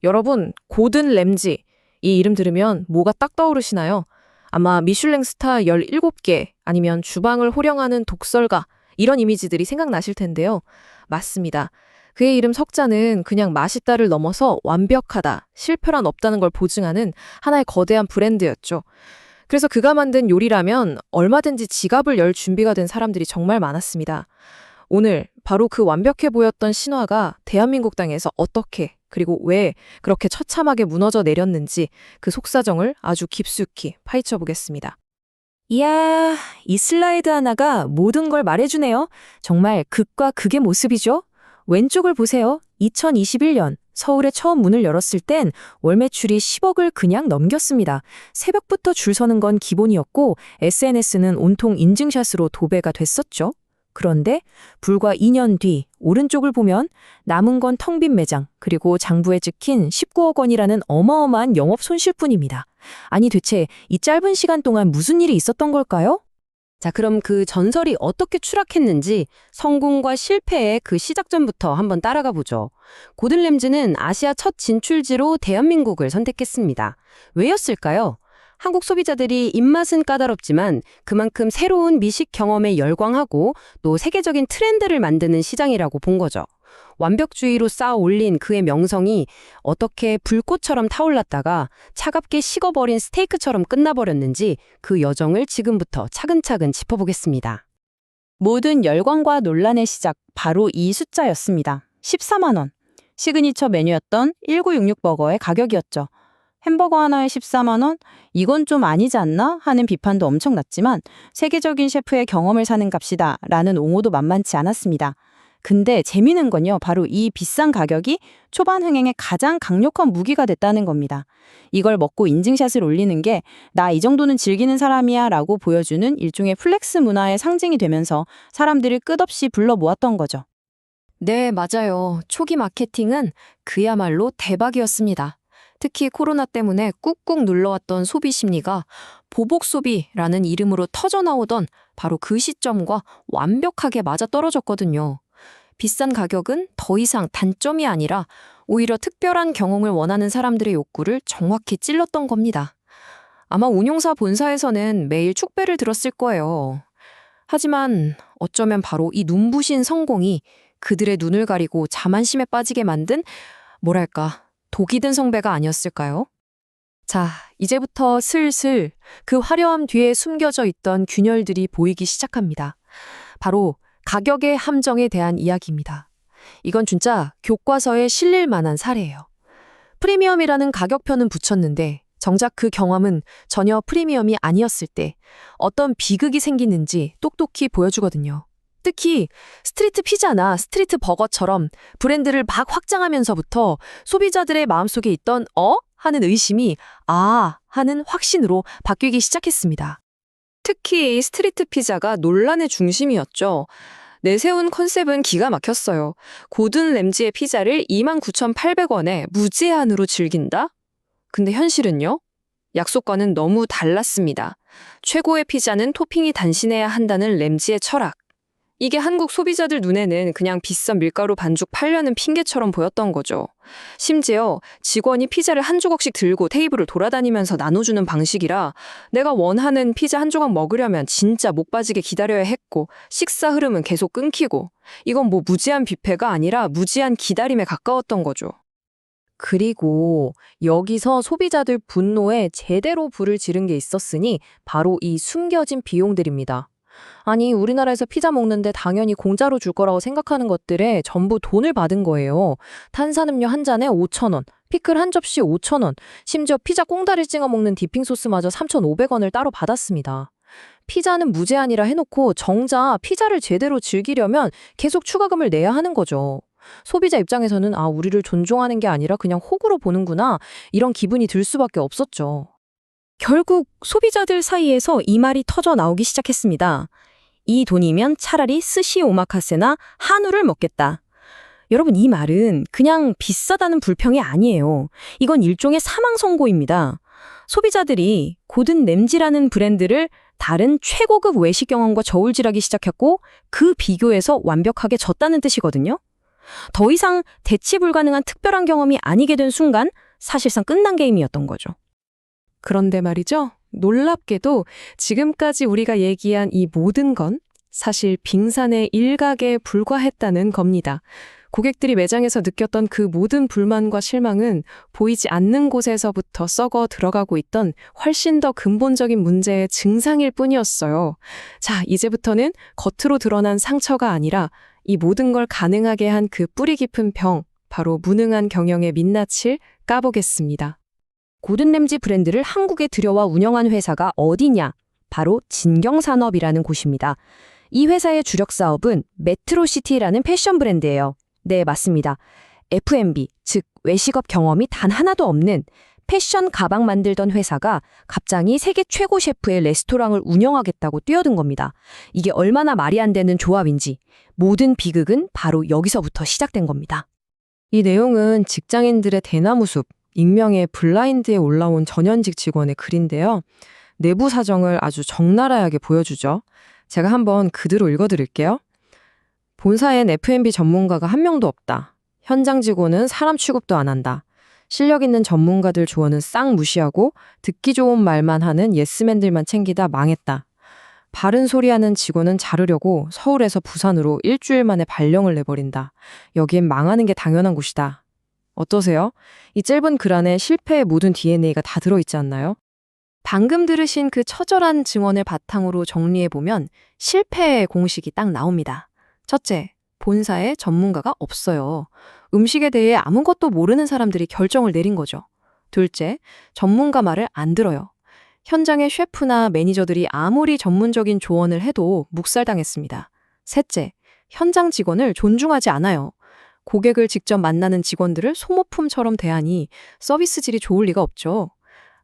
여러분, 고든 램지. 이 이름 들으면 뭐가 딱 떠오르시나요? 아마 미슐랭 스타 17개 아니면 주방을 호령하는 독설가 이런 이미지들이 생각나실 텐데요. 맞습니다. 그의 이름 석자는 그냥 맛있다를 넘어서 완벽하다, 실패란 없다는 걸 보증하는 하나의 거대한 브랜드였죠. 그래서 그가 만든 요리라면 얼마든지 지갑을 열 준비가 된 사람들이 정말 많았습니다. 오늘 바로 그 완벽해 보였던 신화가 대한민국 땅에서 어떻게 그리고 왜 그렇게 처참하게 무너져 내렸는지 그 속사정을 아주 깊숙이 파헤쳐 보겠습니다. 이야, 이 슬라이드 하나가 모든 걸 말해주네요. 정말 극과 극의 모습이죠? 왼쪽을 보세요. 2021년 서울에 처음 문을 열었을 땐 월 매출이 10억을 그냥 넘겼습니다. 새벽부터 줄 서는 건 기본이었고 SNS는 온통 인증샷으로 도배가 됐었죠. 그런데 불과 2년 뒤 오른쪽을 보면 남은 건 텅 빈 매장 그리고 장부에 찍힌 19억 원이라는 어마어마한 영업 손실뿐입니다. 아니 대체 이 짧은 시간 동안 무슨 일이 있었던 걸까요? 자, 그럼 그 전설이 어떻게 추락했는지 성공과 실패의 그 시작점부터 한번 따라가 보죠. 고든 램지는 아시아 첫 진출지로 대한민국을 선택했습니다. 왜였을까요? 한국 소비자들이 입맛은 까다롭지만 그만큼 새로운 미식 경험에 열광하고 또 세계적인 트렌드를 만드는 시장이라고 본 거죠. 완벽주의로 쌓아 올린 그의 명성이 어떻게 불꽃처럼 타올랐다가 차갑게 식어버린 스테이크처럼 끝나버렸는지 그 여정을 지금부터 차근차근 짚어보겠습니다. 모든 열광과 논란의 시작, 바로 이 숫자였습니다. 14만 원. 시그니처 메뉴였던 1966 버거의 가격이었죠. 햄버거 하나에 14만 원? 이건 좀 아니지 않나? 하는 비판도 엄청났지만 세계적인 셰프의 경험을 사는 값이다 라는 옹호도 만만치 않았습니다. 근데 재미있는 건요, 바로 이 비싼 가격이 초반 흥행의 가장 강력한 무기가 됐다는 겁니다. 이걸 먹고 인증샷을 올리는 게 나 이 정도는 즐기는 사람이야 라고 보여주는 일종의 플렉스 문화의 상징이 되면서 사람들을 끝없이 불러 모았던 거죠. 네, 맞아요. 초기 마케팅은 그야말로 대박이었습니다. 특히 코로나 때문에 꾹꾹 눌러왔던 소비 심리가 보복 소비라는 이름으로 터져나오던 바로 그 시점과 완벽하게 맞아떨어졌거든요. 비싼 가격은 더 이상 단점이 아니라 오히려 특별한 경험을 원하는 사람들의 욕구를 정확히 찔렀던 겁니다. 아마 운용사 본사에서는 매일 축배를 들었을 거예요. 하지만 어쩌면 바로 이 눈부신 성공이 그들의 눈을 가리고 자만심에 빠지게 만든 뭐랄까 독이 든 성배가 아니었을까요? 자, 이제부터 슬슬 그 화려함 뒤에 숨겨져 있던 균열들이 보이기 시작합니다. 바로 가격의 함정에 대한 이야기입니다. 이건 진짜 교과서에 실릴 만한 사례예요. 프리미엄이라는 가격표는 붙였는데 정작 그 경험은 전혀 프리미엄이 아니었을 때 어떤 비극이 생기는지 똑똑히 보여주거든요. 특히 스트리트 피자나 스트리트 버거처럼 브랜드를 막 확장하면서부터 소비자들의 마음속에 있던 하는 의심이 하는 확신으로 바뀌기 시작했습니다. 특히 스트리트 피자가 논란의 중심이었죠. 내세운 컨셉은 기가 막혔어요. 고든 램지의 피자를 29,800원에 무제한으로 즐긴다? 근데 현실은요? 약속과는 너무 달랐습니다. 최고의 피자는 토핑이 단신해야 한다는 램지의 철학. 이게 한국 소비자들 눈에는 그냥 비싼 밀가루 반죽 팔려는 핑계처럼 보였던 거죠. 심지어 직원이 피자를 한 조각씩 들고 테이블을 돌아다니면서 나눠주는 방식이라 내가 원하는 피자 한 조각 먹으려면 진짜 목 빠지게 기다려야 했고 식사 흐름은 계속 끊기고 이건 뭐 무제한 뷔페가 아니라 무제한 기다림에 가까웠던 거죠. 그리고 여기서 소비자들 분노에 제대로 불을 지른 게 있었으니 바로 이 숨겨진 비용들입니다. 아니, 우리나라에서 피자 먹는데 당연히 공짜로 줄 거라고 생각하는 것들에 전부 돈을 받은 거예요. 탄산음료 한 잔에 5,000원, 피클 한 접시 5,000원, 심지어 피자 꽁다리 찍어 먹는 디핑 소스마저 3,500원을 따로 받았습니다. 피자는 무제한이라 해놓고 정작 피자를 제대로 즐기려면 계속 추가금을 내야 하는 거죠. 소비자 입장에서는 우리를 존중하는 게 아니라 그냥 호구로 보는구나, 이런 기분이 들 수밖에 없었죠. 결국 소비자들 사이에서 이 말이 터져 나오기 시작했습니다. 이 돈이면 차라리 스시 오마카세나 한우를 먹겠다. 여러분, 이 말은 그냥 비싸다는 불평이 아니에요. 이건 일종의 사망 선고입니다. 소비자들이 고든 램지라는 브랜드를 다른 최고급 외식 경험과 저울질하기 시작했고 그 비교에서 완벽하게 졌다는 뜻이거든요. 더 이상 대치 불가능한 특별한 경험이 아니게 된 순간 사실상 끝난 게임이었던 거죠. 그런데 말이죠. 놀랍게도 지금까지 우리가 얘기한 이 모든 건 사실 빙산의 일각에 불과했다는 겁니다. 고객들이 매장에서 느꼈던 그 모든 불만과 실망은 보이지 않는 곳에서부터 썩어 들어가고 있던 훨씬 더 근본적인 문제의 증상일 뿐이었어요. 자, 이제부터는 겉으로 드러난 상처가 아니라 이 모든 걸 가능하게 한 그 뿌리 깊은 병, 바로 무능한 경영의 민낯을 까보겠습니다. 고든 램지 브랜드를 한국에 들여와 운영한 회사가 어디냐? 바로 진경산업이라는 곳입니다. 이 회사의 주력 사업은 메트로시티라는 패션 브랜드예요. 네, 맞습니다. F&B, 즉 외식업 경험이 단 하나도 없는 패션 가방 만들던 회사가 갑자기 세계 최고 셰프의 레스토랑을 운영하겠다고 뛰어든 겁니다. 이게 얼마나 말이 안 되는 조합인지 모든 비극은 바로 여기서부터 시작된 겁니다. 이 내용은 직장인들의 대나무 숲, 익명의 블라인드에 올라온 전현직 직원의 글인데요. 내부 사정을 아주 적나라하게 보여주죠. 제가 한번 그대로 읽어드릴게요. 본사엔 F&B 전문가가 한 명도 없다. 현장 직원은 사람 취급도 안 한다. 실력 있는 전문가들 조언은 싹 무시하고 듣기 좋은 말만 하는 예스맨들만 챙기다 망했다. 바른 소리하는 직원은 자르려고 서울에서 부산으로 일주일 만에 발령을 내버린다. 여기엔 망하는 게 당연한 곳이다. 어떠세요? 이 짧은 글 안에 실패의 모든 DNA가 다 들어있지 않나요? 방금 들으신 그 처절한 증언을 바탕으로 정리해보면 실패의 공식이 딱 나옵니다. 첫째, 본사에 전문가가 없어요. 음식에 대해 아무것도 모르는 사람들이 결정을 내린 거죠. 둘째, 전문가 말을 안 들어요. 현장의 셰프나 매니저들이 아무리 전문적인 조언을 해도 묵살당했습니다. 셋째, 현장 직원을 존중하지 않아요. 고객을 직접 만나는 직원들을 소모품처럼 대하니 서비스 질이 좋을 리가 없죠.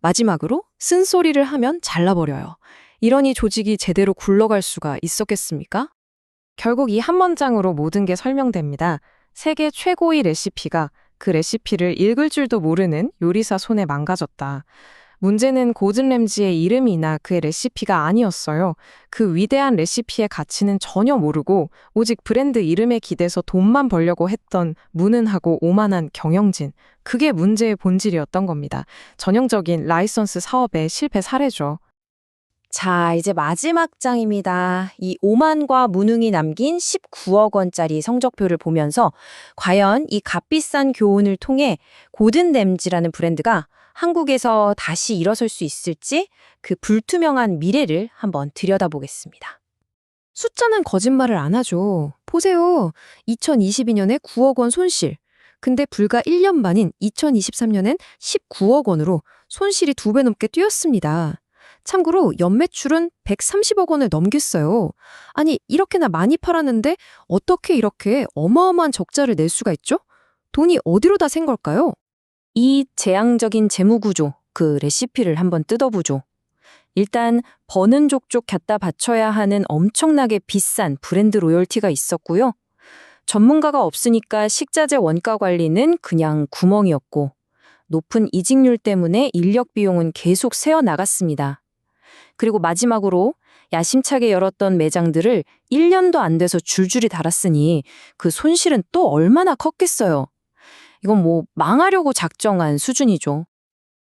마지막으로 쓴소리를 하면 잘라버려요. 이러니 조직이 제대로 굴러갈 수가 있었겠습니까? 결국 이 한 문장으로 모든 게 설명됩니다. 세계 최고의 레시피가 그 레시피를 읽을 줄도 모르는 요리사 손에 망가졌다. 문제는 고든 램지의 이름이나 그의 레시피가 아니었어요. 그 위대한 레시피의 가치는 전혀 모르고 오직 브랜드 이름에 기대서 돈만 벌려고 했던 무능하고 오만한 경영진. 그게 문제의 본질이었던 겁니다. 전형적인 라이선스 사업의 실패 사례죠. 자, 이제 마지막 장입니다. 이 오만과 무능이 남긴 19억 원짜리 성적표를 보면서 과연 이 값비싼 교훈을 통해 고든 램지라는 브랜드가 한국에서 다시 일어설 수 있을지 그 불투명한 미래를 한번 들여다보겠습니다. 숫자는 거짓말을 안 하죠. 보세요. 2022년에 9억 원 손실. 근데 불과 1년 만인 2023년엔 19억 원으로 손실이 2배 넘게 뛰었습니다. 참고로 연매출은 130억 원을 넘겼어요. 아니, 이렇게나 많이 팔았는데 어떻게 이렇게 어마어마한 적자를 낼 수가 있죠? 돈이 어디로 다 샌 걸까요? 이 재앙적인 재무구조, 그 레시피를 한번 뜯어보죠. 일단 버는 족족 갖다 바쳐야 하는 엄청나게 비싼 브랜드 로열티가 있었고요. 전문가가 없으니까 식자재 원가 관리는 그냥 구멍이었고 높은 이직률 때문에 인력 비용은 계속 새어나갔습니다. 그리고 마지막으로 야심차게 열었던 매장들을 1년도 안 돼서 줄줄이 닳았으니 그 손실은 또 얼마나 컸겠어요. 이건 뭐 망하려고 작정한 수준이죠.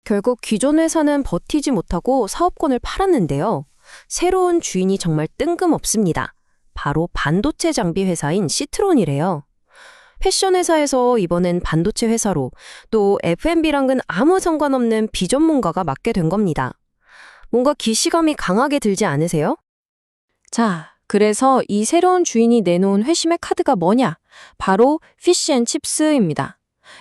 결국 기존 회사는 버티지 못하고 사업권을 팔았는데요. 새로운 주인이 정말 뜬금없습니다. 바로 반도체 장비 회사인 시트론이래요. 패션 회사에서 이번엔 반도체 회사로 또 F&B랑은 아무 상관없는 비전문가가 맡게 된 겁니다. 뭔가 기시감이 강하게 들지 않으세요? 자, 그래서 이 새로운 주인이 내놓은 회심의 카드가 뭐냐? 바로 피쉬앤칩스입니다.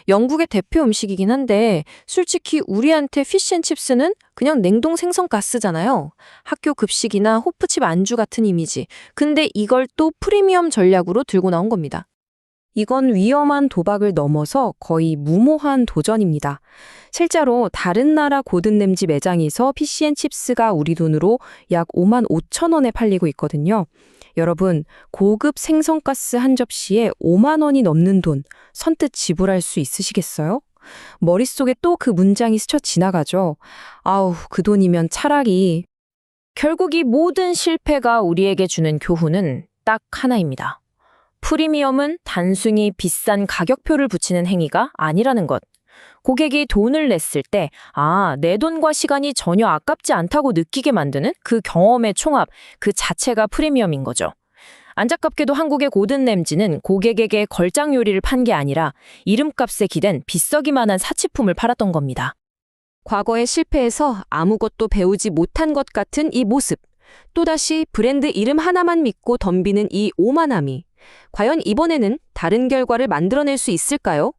영국의 대표 음식이긴 한데 솔직히 우리한테 피쉬앤칩스는 그냥 냉동 생선 가스잖아요. 학교 급식이나 호프집 안주 같은 이미지. 근데 이걸 또 프리미엄 전략으로 들고 나온 겁니다. 이건 위험한 도박을 넘어서 거의 무모한 도전입니다. 실제로 다른 나라 고든 램지 매장에서 피쉬앤칩스가 우리 돈으로 약 5만 5천 원에 팔리고 있거든요. 여러분, 고급 생선가스 한 접시에 5만 원이 넘는 돈 선뜻 지불할 수 있으시겠어요? 머릿속에 또 그 문장이 스쳐 지나가죠. 아우, 그 돈이면 차라리. 결국 이 모든 실패가 우리에게 주는 교훈은 딱 하나입니다. 프리미엄은 단순히 비싼 가격표를 붙이는 행위가 아니라는 것. 고객이 돈을 냈을 때, 내 돈과 시간이 전혀 아깝지 않다고 느끼게 만드는 그 경험의 총합, 그 자체가 프리미엄인 거죠. 안타깝게도 한국의 고든 램지는 고객에게 걸작 요리를 판 게 아니라 이름값에 기댄 비싸기만 한 사치품을 팔았던 겁니다. 과거의 실패에서 아무것도 배우지 못한 것 같은 이 모습. 또다시 브랜드 이름 하나만 믿고 덤비는 이 오만함이. 과연 이번에는 다른 결과를 만들어낼 수 있을까요?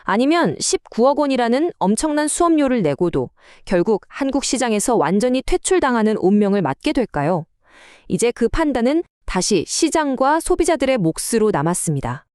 아니면 19억 원이라는 엄청난 수업료를 내고도 결국 한국 시장에서 완전히 퇴출당하는 운명을 맞게 될까요? 이제 그 판단은 다시 시장과 소비자들의 몫으로 남았습니다.